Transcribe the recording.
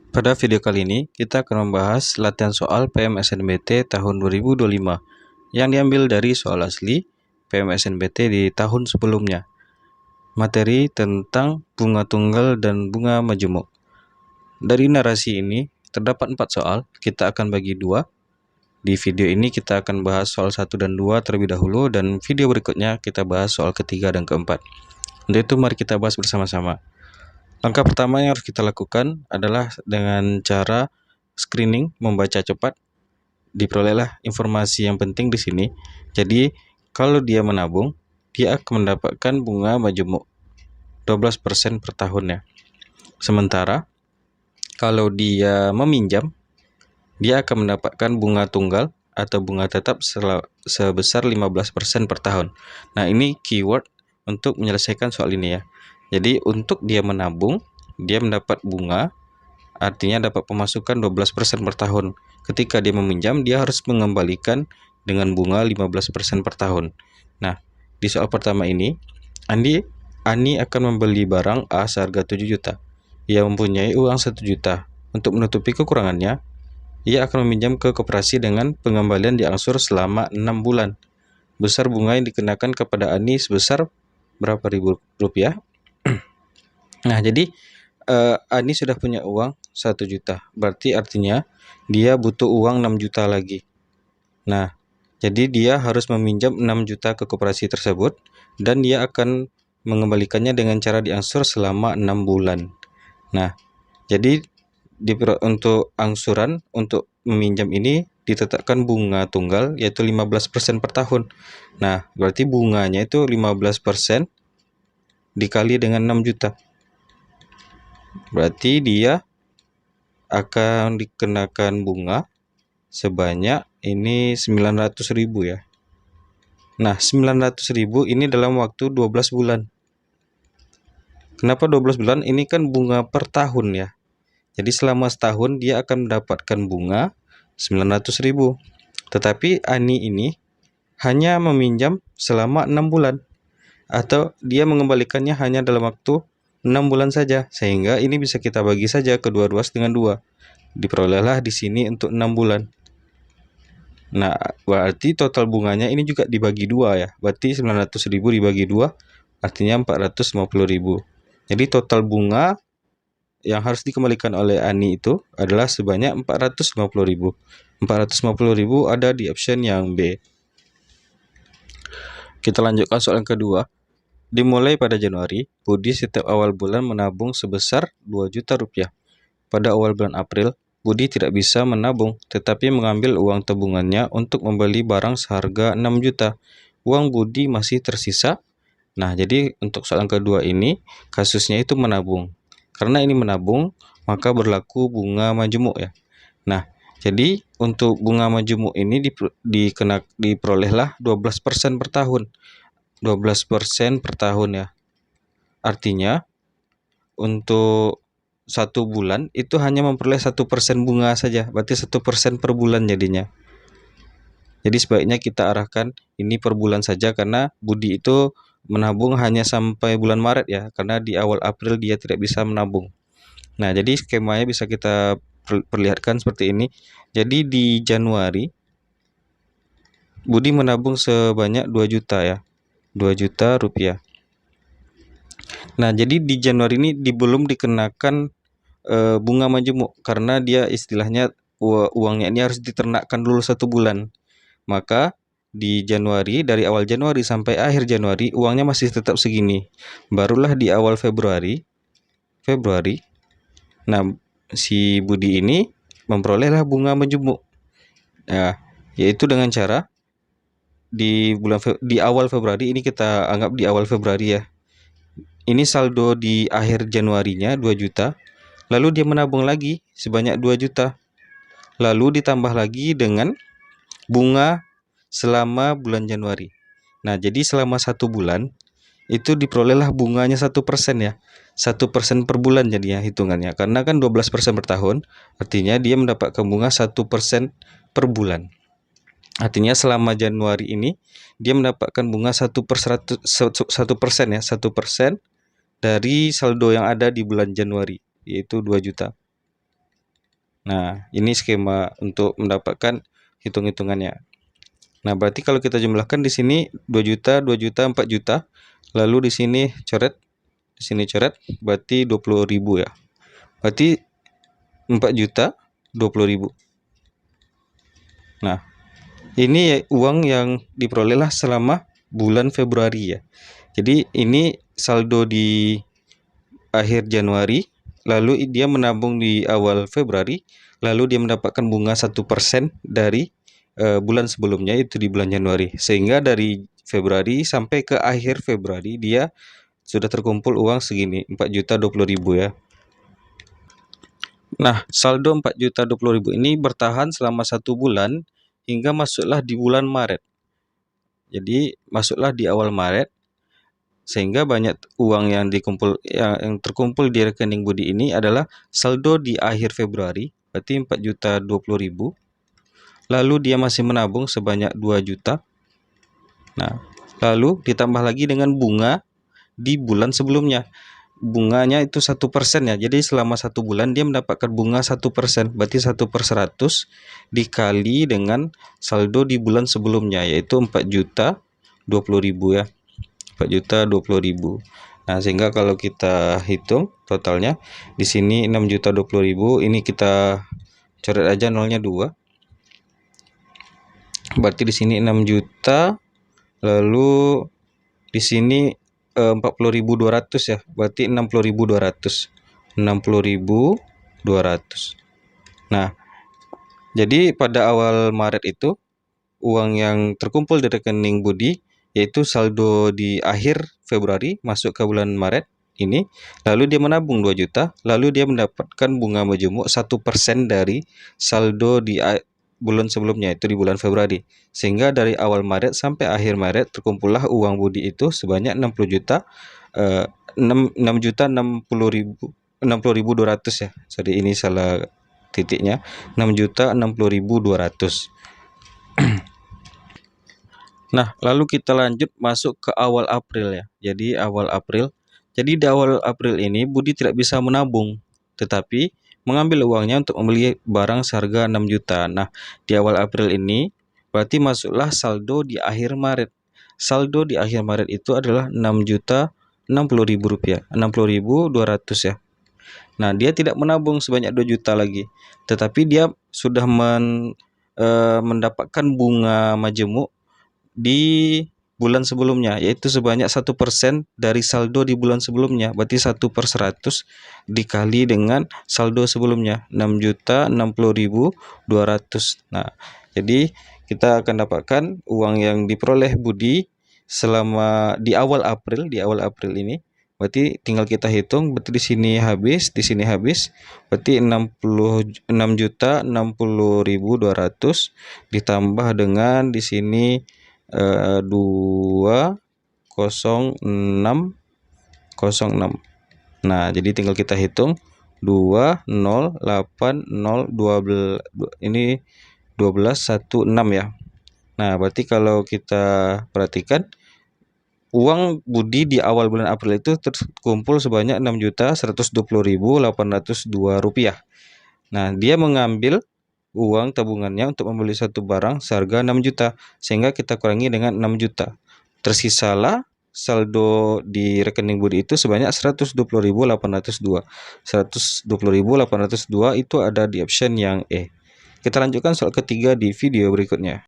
Pada video kali ini, kita akan membahas latihan soal PMSNBT tahun 2025 yang diambil dari soal asli PMSNBT di tahun sebelumnya. Materi tentang bunga tunggal dan bunga majemuk. Dari narasi ini, terdapat 4 soal, kita akan bagi 2. Di video ini kita akan bahas soal 1 dan 2 terlebih dahulu, dan video berikutnya kita bahas soal ketiga dan keempat. Untuk itu mari kita bahas bersama-sama. Langkah pertama yang harus kita lakukan adalah dengan cara screening, membaca cepat. Diperolehlah informasi yang penting di sini. Jadi, kalau dia menabung, dia akan mendapatkan bunga majemuk 12% per tahun ya. Sementara, kalau dia meminjam, dia akan mendapatkan bunga tunggal atau bunga tetap sebesar 15% per tahun. Nah, ini keyword untuk menyelesaikan soal ini ya. Jadi untuk dia menabung, dia mendapat bunga, artinya dapat pemasukan 12% per tahun. Ketika dia meminjam, dia harus mengembalikan dengan bunga 15% per tahun. Nah, di soal pertama ini, Ani akan membeli barang A seharga 7 juta. Ia mempunyai uang 1 juta. Untuk menutupi kekurangannya, ia akan meminjam ke koperasi dengan pengembalian diangsur selama 6 bulan. Besar bunga yang dikenakan kepada Ani sebesar berapa ribu rupiah? Nah, jadi Ani sudah punya uang 1 juta. Berarti artinya dia butuh uang 6 juta lagi. Nah, jadi dia harus meminjam 6 juta ke koperasi tersebut dan dia akan mengembalikannya dengan cara diangsur selama 6 bulan. Nah, jadi untuk angsuran untuk meminjam ini ditetapkan bunga tunggal yaitu 15% per tahun. Nah, berarti bunganya itu 15% dikali dengan 6 juta. Berarti dia akan dikenakan bunga sebanyak ini 900.000 ya. Nah, 900.000 ini dalam waktu 12 bulan. Kenapa 12 bulan? Ini kan bunga per tahun ya. Jadi selama setahun dia akan mendapatkan bunga 900.000. Tetapi Ani ini hanya meminjam selama 6 bulan. Atau dia mengembalikannya hanya dalam waktu 6 bulan saja, sehingga ini bisa kita bagi saja kedua ruas dengan 2. Diperolehlah di sini untuk 6 bulan. Nah, berarti total bunganya ini juga dibagi 2 ya. Berarti 900.000 dibagi 2 artinya 450.000. Jadi total bunga yang harus dikembalikan oleh Ani itu adalah sebanyak 450.000. 450.000 ada di option yang B. Kita lanjutkan soal yang kedua. Dimulai pada Januari, Budi setiap awal bulan menabung sebesar 2 juta rupiah. Pada awal bulan April, Budi tidak bisa menabung, tetapi mengambil uang tabungannya untuk membeli barang seharga 6 juta. Uang Budi masih tersisa. Nah, jadi untuk soal kedua ini, kasusnya itu menabung. Karena ini menabung, maka berlaku bunga majemuk ya. Nah, jadi untuk bunga majemuk ini diperolehlah 12% per tahun. 12% per tahun ya. Artinya untuk 1 bulan itu hanya memperoleh 1% bunga saja. Berarti 1% per bulan jadinya. Jadi sebaiknya kita arahkan ini per bulan saja karena Budi itu menabung hanya sampai bulan Maret ya. Karena di awal April dia tidak bisa menabung. Nah, jadi skemanya bisa kita perlihatkan seperti ini. Jadi di Januari Budi menabung sebanyak 2 juta ya. 2 juta rupiah. Nah, jadi di Januari ini belum dikenakan bunga majemuk karena dia istilahnya uangnya ini harus diternakkan dulu 1 bulan. Maka di Januari, dari awal Januari sampai akhir Januari uangnya masih tetap segini. Barulah di awal Februari, nah si Budi ini memperolehlah bunga majemuk. Nah, yaitu dengan cara di awal Februari ini, kita anggap di awal Februari ya. Ini saldo di akhir Januarinya 2 juta. Lalu dia menabung lagi sebanyak 2 juta. Lalu ditambah lagi dengan bunga selama bulan Januari. Nah, jadi selama 1 bulan itu diperolehlah bunganya 1% ya. 1% per bulan jadinya hitungannya. Karena kan 12% per tahun, artinya dia mendapatkan bunga 1% per bulan. Artinya selama Januari ini dia mendapatkan bunga 1% ya, 1% dari saldo yang ada di bulan Januari, yaitu 2 juta. Nah, ini skema untuk mendapatkan hitung-hitungannya. Nah, berarti kalau kita jumlahkan di sini 2 juta, 2 juta, 4 juta. Lalu di sini coret, berarti 20.000 ya. Berarti 4 juta 20.000. Nah, ini uang yang diperolehlah selama bulan Februari ya. Jadi ini saldo di akhir Januari, lalu dia menabung di awal Februari, lalu dia mendapatkan bunga 1% dari bulan sebelumnya, itu di bulan Januari. Sehingga dari Februari sampai ke akhir Februari dia sudah terkumpul uang segini, 4.020.000 ya. Nah, saldo 4.020.000 ini bertahan selama 1 bulan hingga masuklah di bulan Maret. Jadi masuklah di awal Maret, sehingga banyak uang yang terkumpul di rekening Budi ini adalah saldo di akhir Februari, berarti 4.020.000. Lalu dia masih menabung sebanyak 2 juta. Nah, lalu ditambah lagi dengan bunga di bulan sebelumnya. Bunganya itu 1% ya. Jadi selama 1 bulan dia mendapatkan bunga 1%, berarti 1/100 dikali dengan saldo di bulan sebelumnya, yaitu 4.020.000 ya. 4.020.000. Nah, sehingga kalau kita hitung totalnya di sini 6.020.000, ini kita coret aja nolnya 2. Berarti di sini 6 juta, lalu di sini 40.200 ya. Berarti 60.200. 60.200. Nah, jadi pada awal Maret itu uang yang terkumpul di rekening Budi, yaitu saldo di akhir Februari masuk ke bulan Maret ini, lalu dia menabung 2 juta, lalu dia mendapatkan bunga majemuk 1% dari saldo di bulan sebelumnya, itu di bulan Februari. Sehingga dari awal Maret sampai akhir Maret terkumpullah uang Budi itu sebanyak 60 juta 60.200 ya. Sorry, ini salah titiknya. 6.060.200. Nah, lalu kita lanjut masuk ke awal April ya. Jadi di awal April ini Budi tidak bisa menabung, tetapi mengambil uangnya untuk membeli barang seharga 6 juta. Nah, di awal April ini berarti masuklah saldo di akhir Maret. Saldo di akhir Maret itu adalah 6.060.000 rupiah, 60.200 ya. Nah, dia tidak menabung sebanyak 2 juta lagi, tetapi dia sudah mendapatkan bunga majemuk di bulan sebelumnya, yaitu sebanyak 1% dari saldo di bulan sebelumnya. Berarti 1/100 dikali dengan saldo sebelumnya, 6.060.200. Nah, jadi kita akan dapatkan uang yang diperoleh Budi selama di awal April ini. Berarti tinggal kita hitung, berarti di sini habis, berarti 6.060.200 ditambah dengan di sini 20606. Nah, jadi tinggal kita hitung 20802 ini 1216 ya. Nah, berarti kalau kita perhatikan uang Budi di awal bulan April itu terkumpul sebanyak 6.120.802 rupiah. Nah, dia mengambil uang tabungannya untuk membeli satu barang seharga 6 juta, sehingga kita kurangi dengan 6 juta. Tersisalah saldo di rekening Budi itu sebanyak 120.802. 120.802 itu ada di option yang E. Kita lanjutkan soal ketiga di video berikutnya.